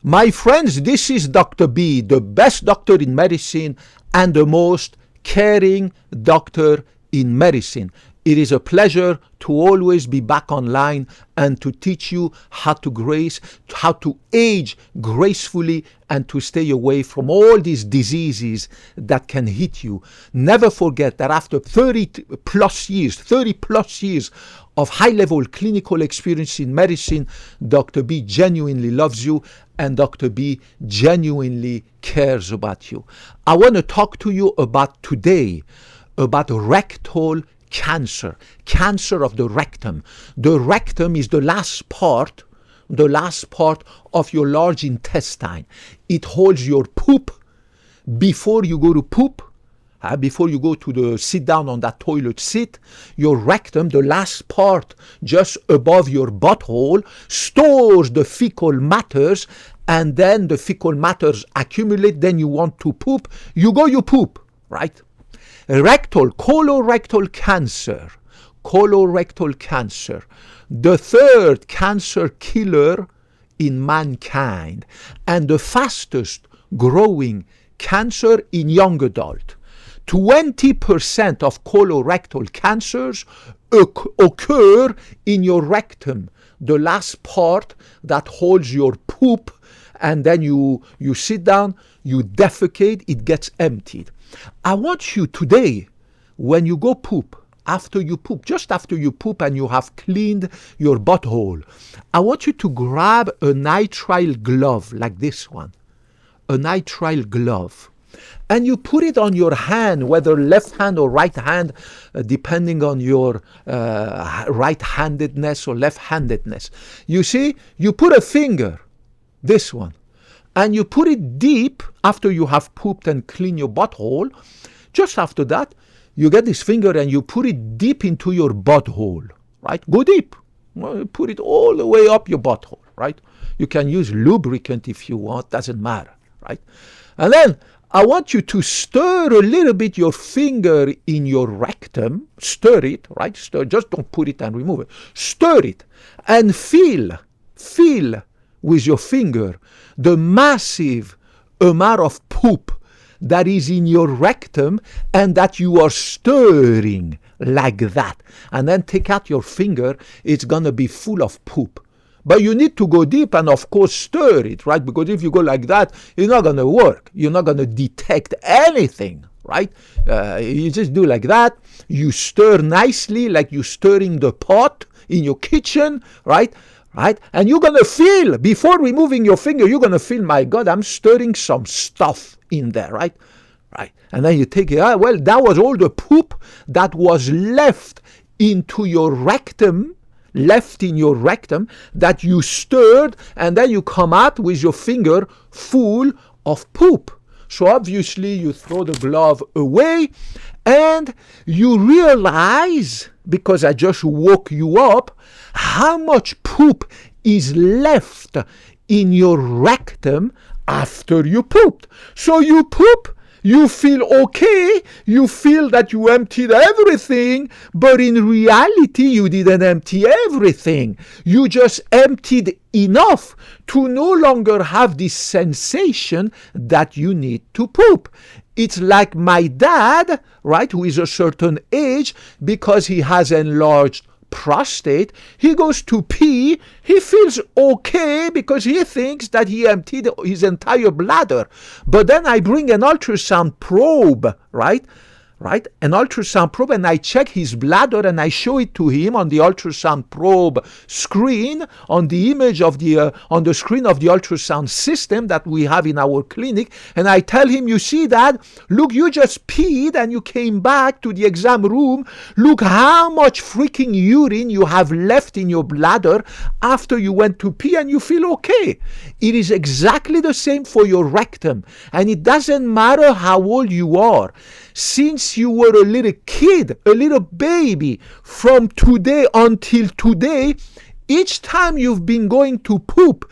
My friends, this is Dr. B, the best doctor in medicine and the most caring doctor in medicine. It is a pleasure to always be back online and to teach you how to age gracefully and to stay away from all these diseases that can hit you. Never forget that after 30 plus years of high-level clinical experience in medicine, Dr. B genuinely loves you and Dr. B genuinely cares about you. I want to talk to you about today about rectal cancer of the rectum. The rectum is the last part of your large intestine. It holds your poop before you go to poop. Before you go to sit down on that toilet seat, your rectum, the last part just above your butthole, stores the fecal matters, and then the fecal matters accumulate. Then you want to poop, you poop, right? Colorectal cancer, the third cancer killer in mankind, and the fastest growing cancer in young adult. 20% of colorectal cancers occur in your rectum, the last part that holds your poop, and then you sit down, you defecate, it gets emptied. I want you today, when you go poop, just after you poop and you have cleaned your butthole, I want you to grab a nitrile glove like this one, a nitrile glove. And you put it on your hand, whether left hand or right hand, depending on your right-handedness or left-handedness. You see, you put a finger, this one, and you put it deep after you have pooped and cleaned your butthole. Just after that, you get this finger and you put it deep into your butthole, right? Go deep. Put it all the way up your butthole, right? You can use lubricant if you want, doesn't matter, right? And then I want you to stir a little bit your finger in your rectum. Stir it, right? Stir. Just don't put it and remove it. Stir it and feel with your finger the massive amount of poop that is in your rectum and that you are stirring like that. And then take out your finger. It's going to be full of poop. But you need to go deep and, of course, stir it, right? Because if you go like that, it's not going to work. You're not going to detect anything, right? You just do like that. You stir nicely like you're stirring the pot in your kitchen, right? Right? And you're going to feel, before removing your finger, you're going to feel, my God, I'm stirring some stuff in there, right? Right. And then you take it out. Well, that was all the poop that was left into your rectum, that you stirred, and then you come out with your finger full of poop. So obviously you throw the glove away and you realize, because I just woke you up, how much poop is left in your rectum after you pooped. So you poop, you feel okay, you feel that you emptied everything, but in reality you didn't empty everything. You just emptied enough to no longer have this sensation that you need to poop. It's like my dad, right, who is a certain age, because he has enlarged prostate, he goes to pee, he feels okay because he thinks that he emptied his entire bladder. But then I bring an ultrasound probe, right, an ultrasound probe, and I check his bladder and I show it to him on the ultrasound probe screen, on the image of on the screen of the ultrasound system that we have in our clinic, and I tell him, you see that? Look, you just peed and you came back to the exam room. Look how much freaking urine you have left in your bladder after you went to pee, and you feel okay. It is exactly the same for your rectum, and it doesn't matter how old you are. Since you were a little kid, a little baby, from today until today, each time you've been going to poop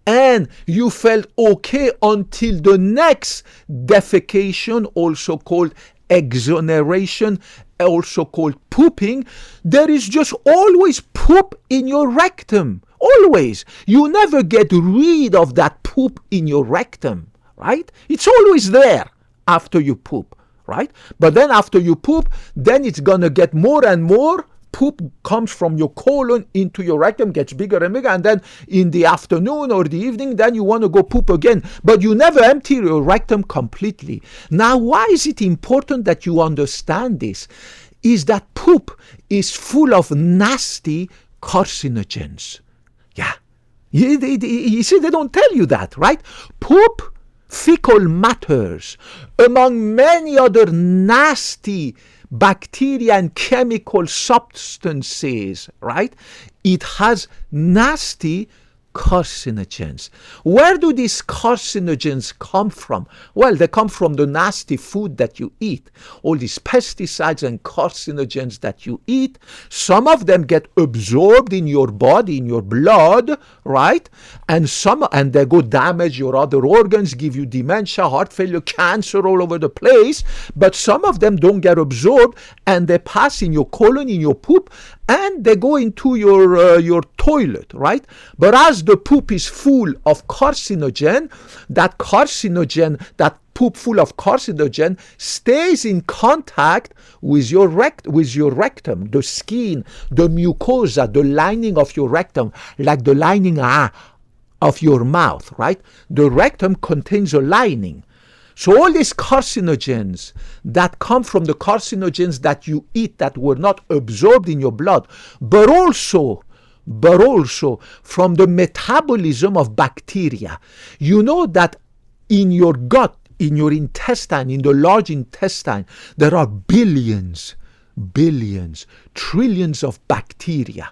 and you felt okay until the next defecation, also called exoneration, also called pooping, there is just always poop in your rectum. Always. You never get rid of that poop in your rectum, right? It's always there after you poop, right? But then after you poop, then it's going to get more and more. Poop comes from your colon into your rectum, gets bigger and bigger, and then in the afternoon or the evening, then you want to go poop again. But you never empty your rectum completely. Now, why is it important that you understand this? Is that poop is full of nasty carcinogens. Yeah. You see, they don't tell you that, right? Poop, fecal matters, among many other nasty bacteria and chemical substances, right? It has nasty carcinogens. Where do these carcinogens come from? Well, they come from the nasty food that you eat. All these pesticides and carcinogens that you eat, some of them get absorbed in your body, in your blood, right? And they go damage your other organs, give you dementia, heart failure, cancer all over the place. But some of them don't get absorbed and they pass in your colon, in your poop, and they go into your toilet, right? But as the poop is full of carcinogen, that poop full of carcinogen stays in contact with your rectum, the skin, the mucosa, the lining of your rectum, like the lining of your mouth, right? The rectum contains a lining. So all these carcinogens that come from the carcinogens that you eat that were not absorbed in your blood, but also from the metabolism of bacteria. You know that in your gut, in your intestine, in the large intestine, there are billions, trillions of bacteria.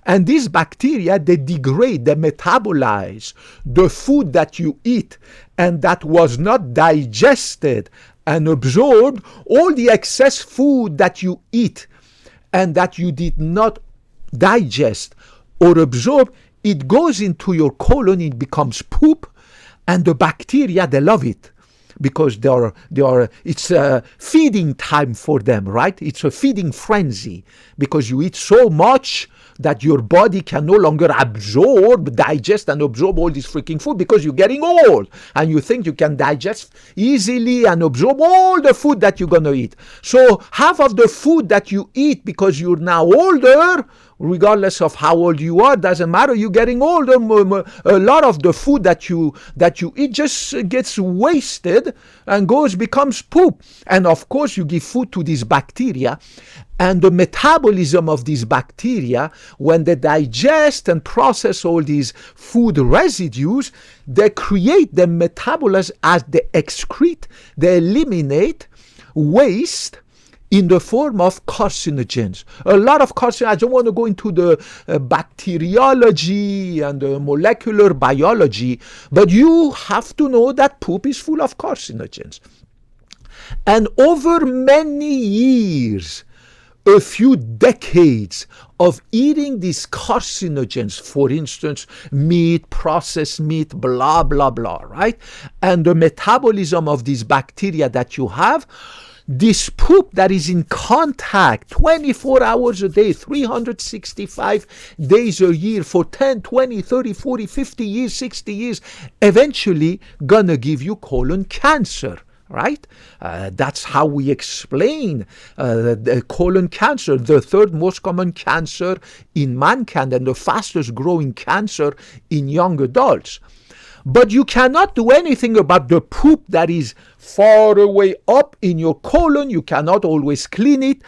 And these bacteria, they degrade, they metabolize the food that you eat and that was not digested and absorbed, all the excess food that you eat and that you did not digest or absorb, it goes into your colon, it becomes poop, and the bacteria, they love it. Because it's a feeding time for them, right? It's a feeding frenzy because you eat so much that your body can no longer digest and absorb all this freaking food because you're getting old and you think you can digest easily and absorb all the food that you're going to eat. So half of the food that you eat because you're now older, regardless of how old you are, doesn't matter, you're getting older, a lot of the food that you eat just gets wasted and becomes poop. And of course you give food to these bacteria, and the metabolism of these bacteria, when they digest and process all these food residues, they metabolize as they excrete, they eliminate waste in the form of carcinogens. A lot of carcinogens. I don't want to go into the bacteriology and the molecular biology, but you have to know that poop is full of carcinogens. And over many years, a few decades of eating these carcinogens, for instance, meat, processed meat, blah, blah, blah, right? And the metabolism of these bacteria that you have, this poop that is in contact 24 hours a day, 365 days a year for 10, 20, 30, 40, 50 years, 60 years, eventually gonna give you colon cancer. Right? That's how we explain the colon cancer, the third most common cancer in mankind and the fastest growing cancer in young adults. But you cannot do anything about the poop that is far away up in your colon. You cannot always clean it.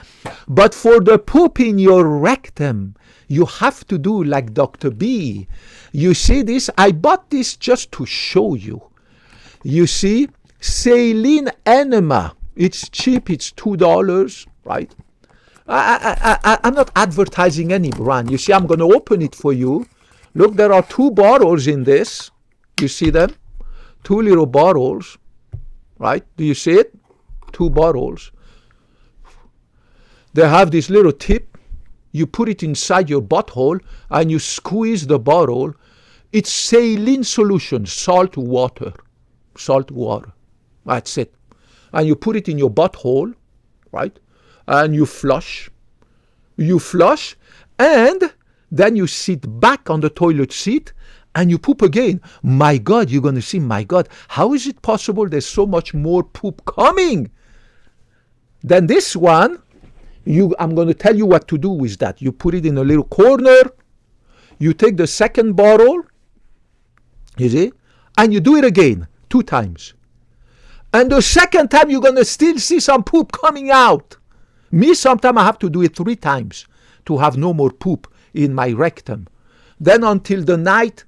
But for the poop in your rectum, you have to do like Dr. B. You see this? I bought this just to show you. You see? Saline enema. It's cheap. It's $2, right? I'm not advertising any brand. You see, I'm going to open it for you. Look, there are 2 bottles in this. You see them? 2 little bottles, right? Do you see it? 2 bottles. They have this little tip. You put it inside your butthole and you squeeze the bottle. It's saline solution, salt water. Salt water. That's it. And you put it in your butthole, right? And you flush. You flush, and Then you sit back on the toilet seat and you poop again. My God, you're going to see, my God, how is it possible there's so much more poop coming? Then this one, I'm going to tell you what to do with that. You put it in a little corner. You take the second bottle, you see, and you do it again 2 times. And the second time, you're going to still see some poop coming out. Me, sometimes I have to do it 3 times to have no more poop in my rectum. Then until the night,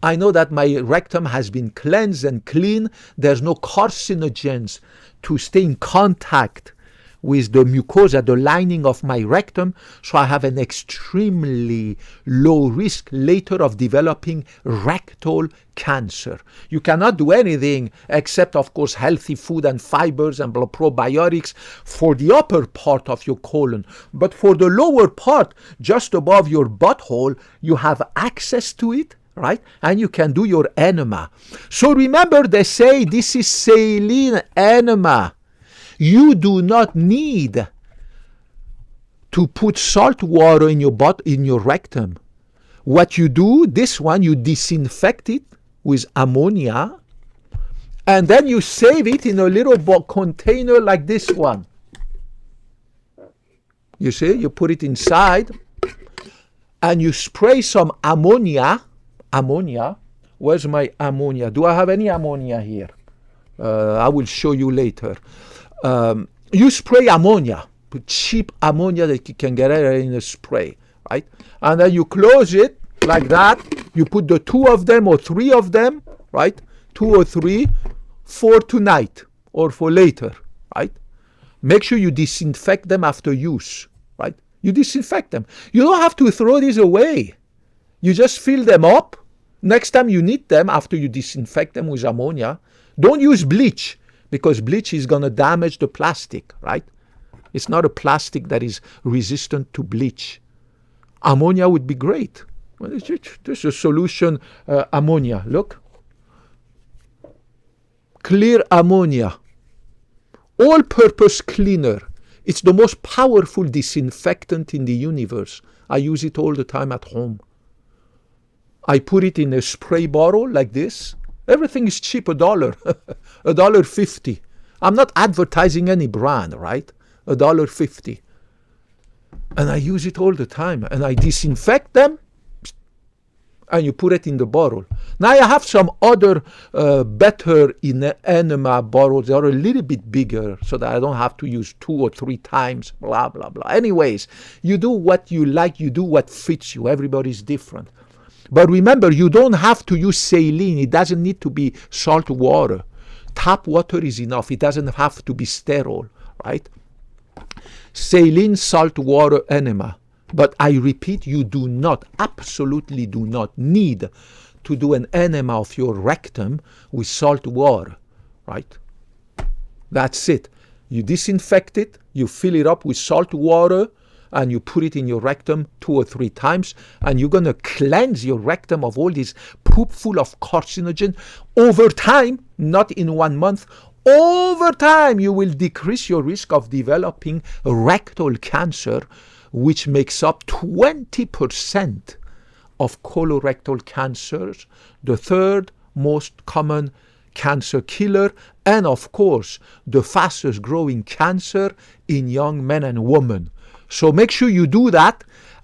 I know that my rectum has been cleansed and clean. There's no carcinogens to stay in contact with the mucosa, the lining of my rectum, so I have an extremely low risk later of developing rectal cancer. You cannot do anything except, of course, healthy food and fibers and probiotics for the upper part of your colon. But for the lower part, just above your butthole, you have access to it, right? And you can do your enema. So remember, they say this is saline enema. You do not need to put salt water in your rectum. What you do, this one, you disinfect it with ammonia, and then you save it in a little container like this one. You see, you put it inside, and you spray some ammonia. Ammonia. Where's my ammonia? Do I have any ammonia here? I will show you later. You spray ammonia, cheap ammonia that you can get in a spray, right? And then you close it like that. You put the 2 of them or 3 of them, right? 2 or 3 for tonight or for later, right? Make sure you disinfect them after use, right? You disinfect them. You don't have to throw these away. You just fill them up. Next time you need them after you disinfect them with ammonia, don't use bleach, because bleach is going to damage the plastic, right? It's not a plastic that is resistant to bleach. Ammonia would be great. Well, there's a solution, ammonia. Look. Clear ammonia. All-purpose cleaner. It's the most powerful disinfectant in the universe. I use it all the time at home. I put it in a spray bottle like this. Everything is cheap, $1, $1.50. I'm not advertising any brand, right? $1.50. And I use it all the time. And I disinfect them, and you put it in the bottle. Now I have some other better enema bottles. They are a little bit bigger so that I don't have to use 2 or 3 times, blah, blah, blah. Anyways, you do what you like. You do what fits you. Everybody's different. But remember, you don't have to use saline. It doesn't need to be salt water. Tap water is enough. It doesn't have to be sterile, right? Saline, salt water, enema. But I repeat, you do not, absolutely do not need to do an enema of your rectum with salt water, right? That's it. You disinfect it, you fill it up with salt water, and you put it in your rectum 2 or 3 times, and you're going to cleanse your rectum of all this poop full of carcinogen. Over time, not in 1 month, over time you will decrease your risk of developing rectal cancer, which makes up 20% of colorectal cancers, the 3rd most common cancer killer, and of course the fastest growing cancer in young men and women. So make sure you do that,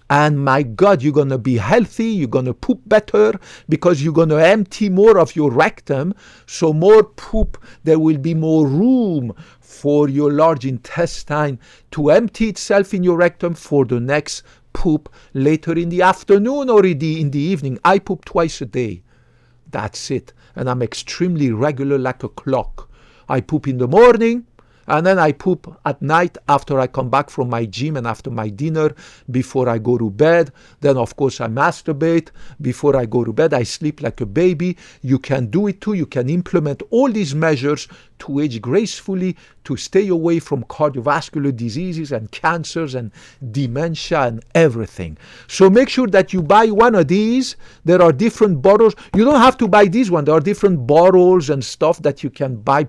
and my God, you're going to be healthy, you're going to poop better, because you're going to empty more of your rectum. So more poop, there will be more room for your large intestine to empty itself in your rectum for the next poop later in the afternoon or in the evening. I poop twice a day. That's it. And I'm extremely regular, like a clock. I poop in the morning, and then I poop at night after I come back from my gym and after my dinner, before I go to bed. Then, of course, I masturbate. Before I go to bed, I sleep like a baby. You can do it too. You can implement all these measures to age gracefully, to stay away from cardiovascular diseases and cancers and dementia and everything. So make sure that you buy one of these. There are different bottles. You don't have to buy this one. There are different bottles and stuff that you can buy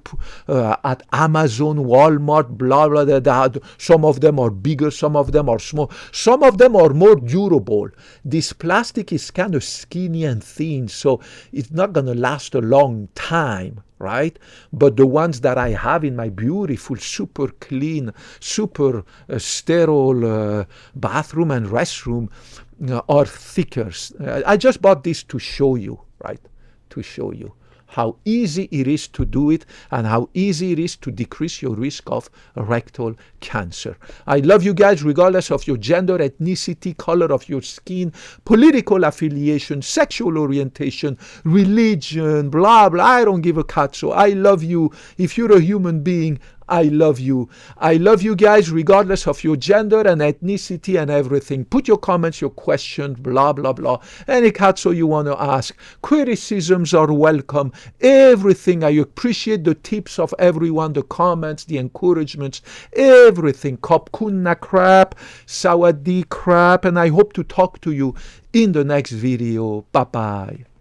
at Amazon, Walmart, blah, blah, blah. Some of them are bigger, some of them are small. Some of them are more durable. This plastic is kind of skinny and thin, so it's not going to last a long time, right? But the ones that I have in my beautiful, super clean, super sterile bathroom and restroom are thicker. I just bought this to show you, right? To show you how easy it is to do it and how easy it is to decrease your risk of rectal cancer. I love you guys regardless of your gender, ethnicity, color of your skin, political affiliation, sexual orientation, religion, blah, blah. I don't give a cut. So I love you. If you're a human being, I love you. I love you guys regardless of your gender and ethnicity and everything. Put your comments, your questions, blah, blah, blah. Any cazzo you want to ask. Criticisms are welcome. Everything. I appreciate the tips of everyone, the comments, the encouragements, everything. Kop kunna crap, sawadee crap, and I hope to talk to you in the next video. Bye-bye.